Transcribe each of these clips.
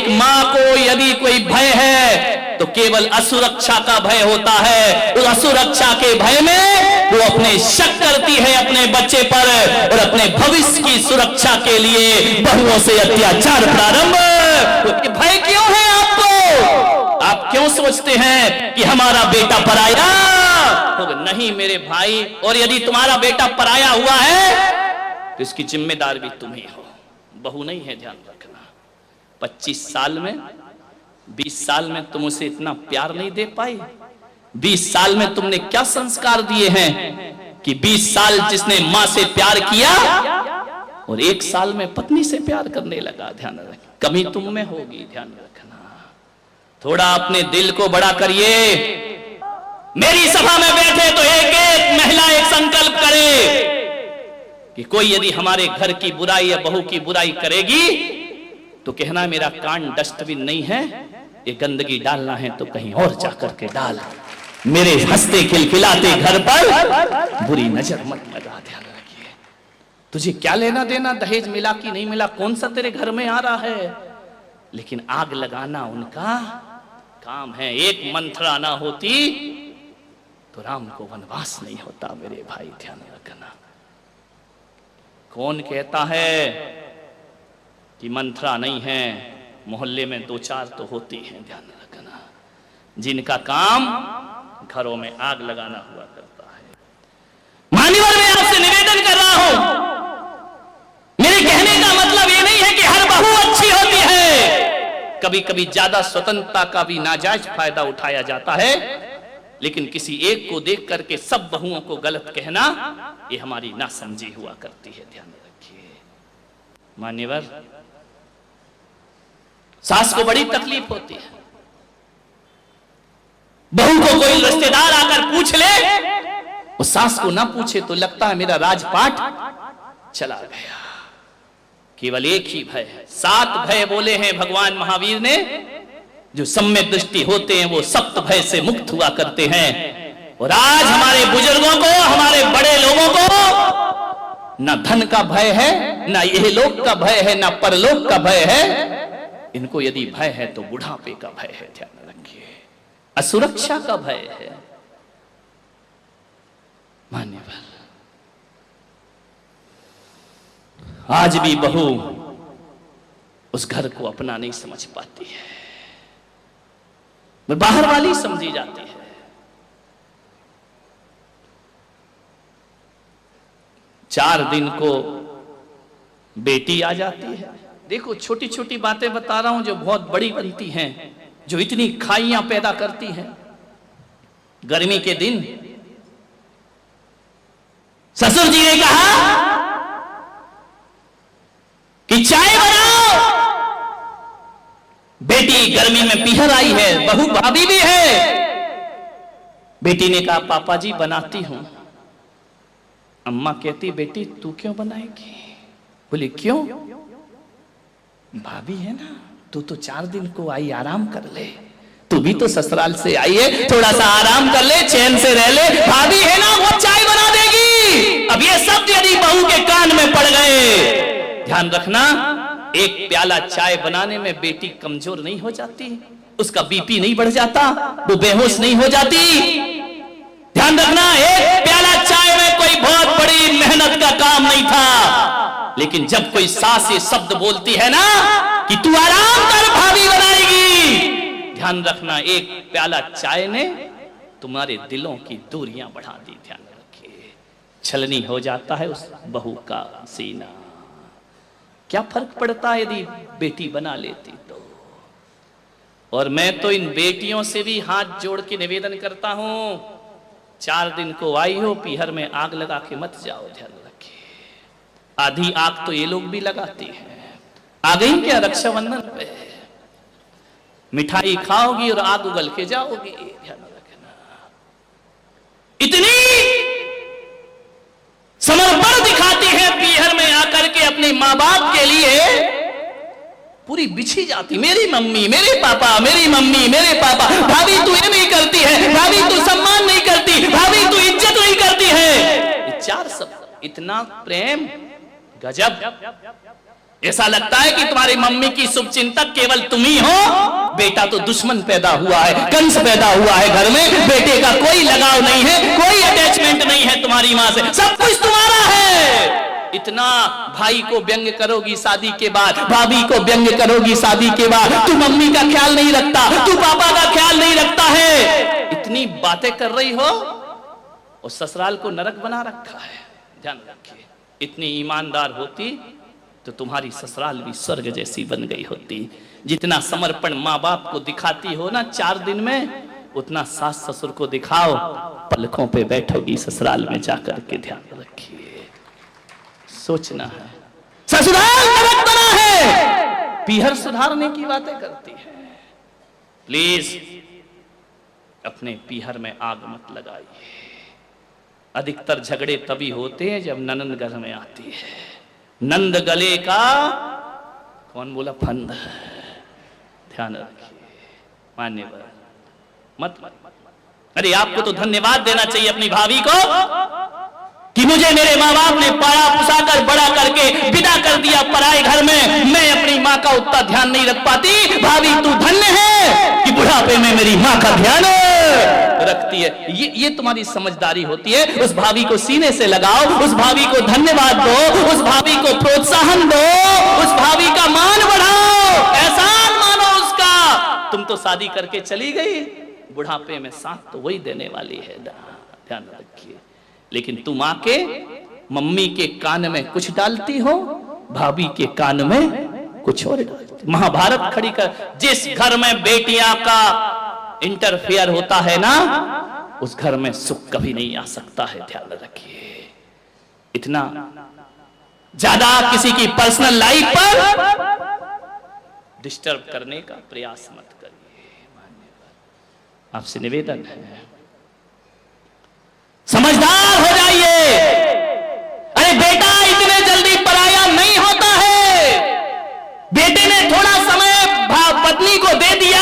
एक माँ को यदि कोई भय है तो केवल असुरक्षा का भय होता है। उस असुरक्षा के भय में वो अपने शक करती है अपने बच्चे पर, और अपने भविष्य की सुरक्षा के लिए बहुओं से अत्याचार प्रारंभ। तो भय क्यों है आपको? आप क्यों सोचते हैं कि हमारा बेटा पराया? तो नहीं मेरे भाई, और यदि तुम्हारा बेटा पराया हुआ है तो इसकी जिम्मेदार भी तुम ही हो, बहू नहीं है, ध्यान रखना। 25 साल में 20 साल में तुम उसे इतना प्यार नहीं दे पाई। 20 साल में तुमने क्या संस्कार दिए हैं कि 20 साल जिसने मां से प्यार किया और 1 साल में पत्नी से प्यार करने लगा। ध्यान रख, कमी तुम में होगी, ध्यान रखना। थोड़ा अपने दिल को बड़ा करिए। मेरी सभा में बैठे तो एक एक महिला एक संकल्प करे कि कोई यदि हमारे घर की बुराई या बहू की बुराई करेगी तो कहना मेरा कान डस्टबिन नहीं है, ये गंदगी डालना है तो कहीं और जाकर के डाल, मेरे हंसते खिलखिलाते घर पर बुरी नजर मत लगा। ध्यान रखिए, तुझे क्या लेना देना दहेज मिला कि नहीं मिला, कौन सा तेरे घर में आ रहा है, लेकिन आग लगाना उनका काम है। एक मंत्रा ना होती तो राम को वनवास नहीं होता मेरे भाई, ध्यान रखना। कौन कहता है कि मंत्रा नहीं है, मोहल्ले में 2-4 तो होती हैं, ध्यान रखना, जिनका काम घरों में आग लगाना हुआ करता है। मान्यवर, मैं आपसे निवेदन कर रहा हूं, मेरे कहने का मतलब ये नहीं है कि हर बहू अच्छी होती है। कभी कभी ज्यादा स्वतंत्रता का भी नाजायज फायदा उठाया जाता है, लेकिन किसी एक को देख करके सब बहुओं को गलत कहना, ये हमारी नासमझी हुआ करती है, ध्यान रखिए। मान्यवर, सास को बड़ी तकलीफ होती है, बहू को कोई रिश्तेदार आकर पूछ ले, वो सास को ना पूछे तो लगता है मेरा राजपाट चला गया। केवल एक ही भय है, 7 भय बोले हैं भगवान महावीर ने, जो सम्यक दृष्टि होते हैं वो सप्त भय से मुक्त हुआ करते हैं। और आज हमारे बुजुर्गों को, हमारे बड़े लोगों को ना धन का भय है, ना यह लोक का भय है, ना परलोक का भय है। इनको यदि भय है तो बुढ़ापे का भय है, ध्यान रखिए, असुरक्षा का भय है। मान्यवर, आज भी बहू उस घर को अपना नहीं समझ पाती है, बाहर वाली समझी जाती है। चार दिन को बेटी आ जाती है। देखो, छोटी छोटी बातें बता रहा हूं जो बहुत बड़ी बनती हैं, जो इतनी खाइयां पैदा करती हैं। गर्मी के दिन ससुर जी ने कहा कि चाय बनाओ। बेटी गर्मी में पीहर आई है, बहू भाभी भी है। बेटी ने कहा पापा जी बनाती हूं। अम्मा कहती बेटी तू क्यों बनाएगी? बोली क्यों? भाभी है ना, तू तो 4 दिन को आई, आराम कर ले। तू भी तो ससुराल से आई है, थोड़ा सा आराम कर ले, चैन से रह ले। भाभी है ना, वो चाय बना देगी। अब ये शब्द यदि बहू के कान में पड़ गए, ध्यान रखना, एक प्याला चाय बनाने में बेटी कमजोर नहीं हो जाती, उसका बीपी नहीं बढ़ जाता, वो बेहोश नहीं हो जाती। ध्यान रखना, एक प्याला चाय में कोई बहुत बड़ी मेहनत का काम नहीं था। लेकिन जब कोई सास ये शब्द बोलती है ना कि तू आराम कर, भाभी बनाएगी, ध्यान रखना, एक प्याला चाय ने तुम्हारे दिलों की दूरियां बढ़ा दी। ध्यान रखिए, छलनी हो जाता है उस बहू का सीना। क्या फर्क पड़ता है यदि बेटी बना लेती तो। और मैं तो इन बेटियों से भी हाथ जोड़ के निवेदन करता हूं, 4 दिन को आई हो, पीहर में आग लगा के मत जाओ। ध्यान रखिए, आधी आग तो ये लोग भी लगाती हैं। आ गई क्या रक्षाबंधन पे, मिठाई खाओगी और आग उगल के जाओगी। ध्यान रखना, इतनी समर्पण दिखाती है पीहर में आकर के अपने माँ बाप के लिए, पूरी बिछी जाती। मेरी मम्मी, मेरे पापा, मेरी मम्मी, मेरे पापा। भाभी तू ये नहीं करती है, भाभी तू सम्मान नहीं करती, भाभी तू इज्जत नहीं करती है। ये 4 शब्द, इतना प्रेम, गजब। ऐसा लगता है कि तुम्हारी मम्मी की शुभचिंतक केवल तुम ही हो। बेटा तो दुश्मन पैदा हुआ है, कंस पैदा हुआ है घर में। बेटे का कोई लगाव नहीं है, कोई अटैचमेंट नहीं है तुम्हारी मां से, सब कुछ तुम्हारा है। इतना भाई को व्यंग करोगी शादी के बाद, भाभी को व्यंग करोगी शादी के बाद, तू मम्मी का ख्याल नहीं रखता, तू पापा का ख्याल नहीं रखता है, इतनी बातें कर रही हो और ससुराल को नरक बना रखा है। ध्यान रखिए, इतनी ईमानदार होती तो तुम्हारी ससुराल भी स्वर्ग जैसी बन गई होती। जितना समर्पण माँ बाप को दिखाती हो ना 4 दिन में, उतना सास ससुर को दिखाओ, पलकों पे बैठोगी ससुराल में जाकर के। ध्यान रखिए, सोचना है, ससुराल नरक बना है, पीहर सुधारने की बातें करती है। प्लीज अपने पीहर में आग मत लगाइए। अधिकतर झगड़े तभी होते हैं जब ननंद घर में आती है। नंद गले का कौन बोला फंद। ध्यान रखिए, मान्यवर मत। अरे आपको तो धन्यवाद देना चाहिए अपनी भाभी को कि मुझे मेरे माँ बाप ने पाला पुसा कर बड़ा करके विदा कर दिया पराए घर में। मैं अपनी माँ का उतना ध्यान नहीं रख पाती। भाभी तू धन्य है कि बुढ़ापे में मेरी माँ का ध्यान रखती है। ये तुम्हारी समझदारी होती है। उस भाभी को सीने से लगाओ, उस भाभी को धन्यवाद दो, उस भाभी को प्रोत्साहन दो, उस भाभी का मान बढ़ाओ, एहसान मानो उसका। तुम तो शादी करके चली गई, बुढ़ापे में साथ तो वही देने वाली है। ध्यान रखिए। लेकिन तुम आके मम्मी के कान में कुछ डालती हो, भाभी के कान में कुछ और डालती। महाभारत खड़ी कर, जिस घर में बेटियां का इंटरफेयर होता है ना, उस घर में सुख कभी नहीं आ सकता है। ध्यान रखिए, इतना ज्यादा किसी की पर्सनल लाइफ पर डिस्टर्ब करने का प्रयास मत करिए। आपसे निवेदन है, समझदार हो जाइए। अरे बेटा इतने जल्दी पराया नहीं होता है। बेटे ने थोड़ा समय पत्नी को दे दिया,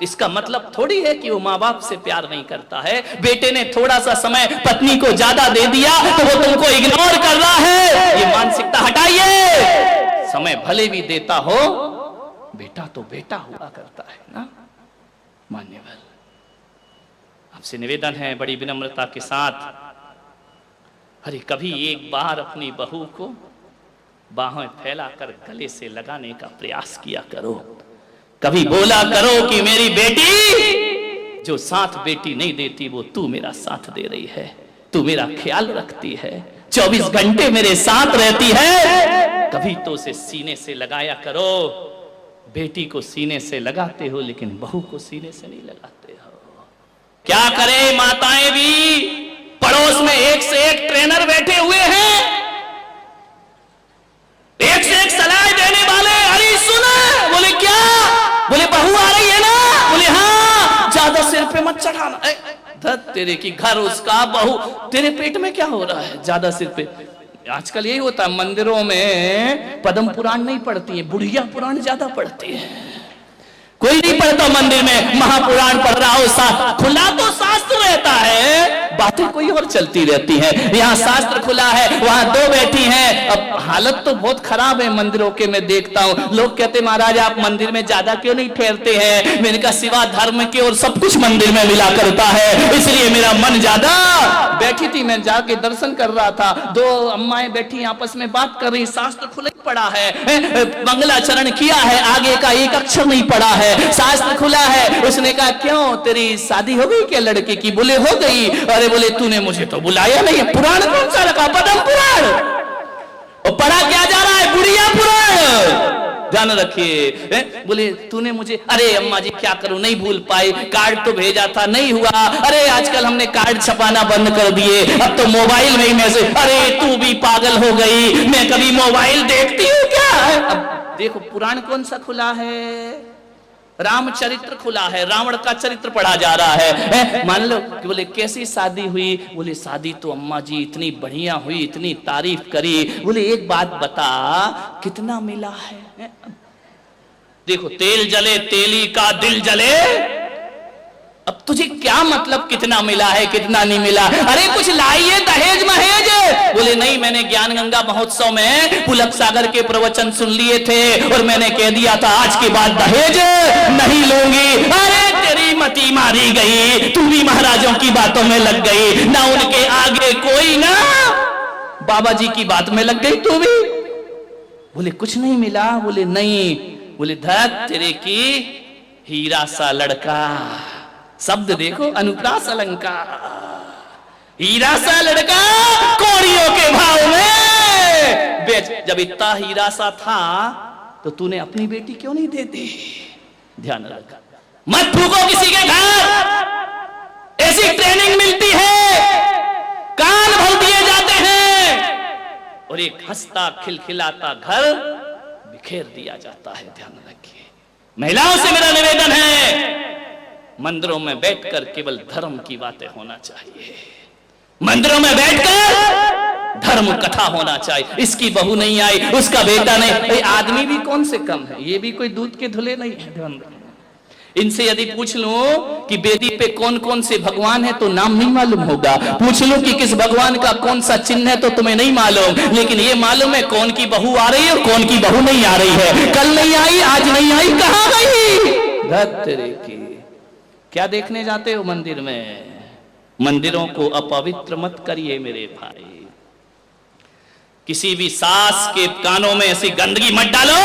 इसका मतलब थोड़ी है कि वो माँ बाप से प्यार नहीं करता है। बेटे ने थोड़ा सा समय पत्नी को ज्यादा दे दिया तो वो तुमको इग्नोर कर रहा है। ये मानसिकता हटाइए। समय भले भी देता हो, बेटा तो बेटा हुआ करता है ना। मान्यवर, आपसे निवेदन है बड़ी विनम्रता के साथ, अरे कभी एक बार अपनी बहू को बाहें फैलाकर गले से लगाने का प्रयास किया करो। कभी बोला करो कि मेरी बेटी, जो साथ बेटी नहीं देती वो तू मेरा साथ दे रही है, तू मेरा ख्याल रखती है, 24 घंटे मेरे साथ रहती है। कभी तो उसे सीने से लगाया करो। बेटी को सीने से लगाते हो लेकिन बहू को सीने से नहीं लगाते हो। क्या करे माताएं भी, पड़ोस में एक से एक ट्रेनर बैठे हुए हैं, एक से एक सलाह देने वाले। अरे सुना, बोले क्या, बोले बहू आ रही है ना, बोले हाँ, ज्यादा सिर पे मत चढ़ाना। धत तेरे की, घर उसका, बहू, तेरे पेट में क्या हो रहा है ज्यादा सिर पे। आजकल यही होता है, मंदिरों में पद्म पुराण नहीं पढ़ती है, बुढ़िया पुराण ज्यादा पढ़ती है। कोई नहीं पढ़ता मंदिर में, महापुराण पढ़ रहा हो, खुला तो शास्त्र रहता है, बातें कोई और चलती रहती हैं। यहाँ शास्त्र खुला है, वहां दो बैठी हैं। अब हालत तो बहुत खराब है मंदिरों के, मैं देखता हूँ। लोग कहते महाराज आप मंदिर में ज्यादा क्यों नहीं ठहरते हैं। मैंने कहा सिवा धर्म के और सब कुछ मंदिर में मिला करता है, इसलिए मेरा मन ज्यादा। बैठी थी, मैं जाके दर्शन कर रहा था, 2 अम्माएं बैठी आपस में बात कर रही, शास्त्र खुला पड़ा है, मंगलाचरण किया है, आगे का एक अक्षर नहीं पढ़ा है, शास्त्र खुला है। उसने कहा क्यों, तेरी शादी हो गई क्या लड़के की? बोले हो गई। अरे बोले तूने मुझे तो बुलाया नहीं। पुराण कौन सा रखा? पद्म पुराण। और पढ़ा क्या जा रहा है? बुढ़िया पुराण। ध्यान रखिए। बोले तूने मुझे, अरे अम्मा जी क्या करूं, नहीं भूल पाई, कार्ड तो भेजा था नहीं हुआ। अरे आजकल हमने कार्ड छपाना बंद कर दिए, अब तो मोबाइल में ही मैसेज। अरे तू भी पागल हो गई, मैं कभी मोबाइल देखती हूँ क्या? अब देखो पुराण कौन सा खुला है? रामचरित्र खुला है, रावण का चरित्र पढ़ा जा रहा है। मान लो कि बोले कैसी शादी हुई? बोले शादी तो अम्मा जी इतनी बढ़िया हुई, इतनी तारीफ करी। बोले एक बात बता, कितना मिला है? देखो तेल जले तेली का दिल जले। अब तुझे क्या मतलब कितना मिला है कितना नहीं मिला? अरे कुछ लाइए दहेज महेज। बोले नहीं, मैंने ज्ञान गंगा महोत्सव में पुलक सागर के प्रवचन सुन लिए थे और मैंने कह दिया था आज के बाद दहेज नहीं लूंगी। अरे तेरी मती मारी गई, तू भी महाराजों की बातों में लग गई, ना उनके आगे कोई ना बाबा जी की बात में लग गई तू भी। बोले कुछ नहीं मिला? बोले नहीं। बोले धत तेरे की हीरा सा लड़का, शब्द देखो अनुप्रास अलंकार, हीरा सा लड़का कौड़ियों के भाव में बेच। जब इतना हीरा सा था तो तूने अपनी बेटी क्यों नहीं देती? ध्यान रखा, मत फूको किसी के घर, ऐसी ट्रेनिंग मिलती है, कान भर दिए जाते हैं और एक हंसता खिलखिलाता घर बिखेर दिया जाता है। ध्यान रखिए, महिलाओं से मेरा निवेदन है, मंदिरों में बैठकर केवल धर्म की बातें होना चाहिए, मंदिरों में बैठकर धर्म कथा होना चाहिए। इसकी बहू नहीं आई, उसका बेटा नहीं, आदमी भी कौन से कम है, ये भी कोई दूध के धुले नहीं है। ध्यान रखना, इनसे यदि पूछ लूं कि वेदी पे कौन कौन से भगवान है तो नाम नहीं मालूम होगा, पूछ लूं कि किस भगवान का कौन सा चिन्ह है तो तुम्हें नहीं मालूम, लेकिन ये मालूम है कौन की बहू आ रही है और कौन की बहू नहीं आ रही है। कल नहीं आई, आज नहीं आई, कहां गई? धत तेरे की। क्या देखने जाते हो मंदिर में? मंदिरों को अपवित्र मत करिए मेरे भाई, किसी भी सास के कानों में ऐसी गंदगी मत डालो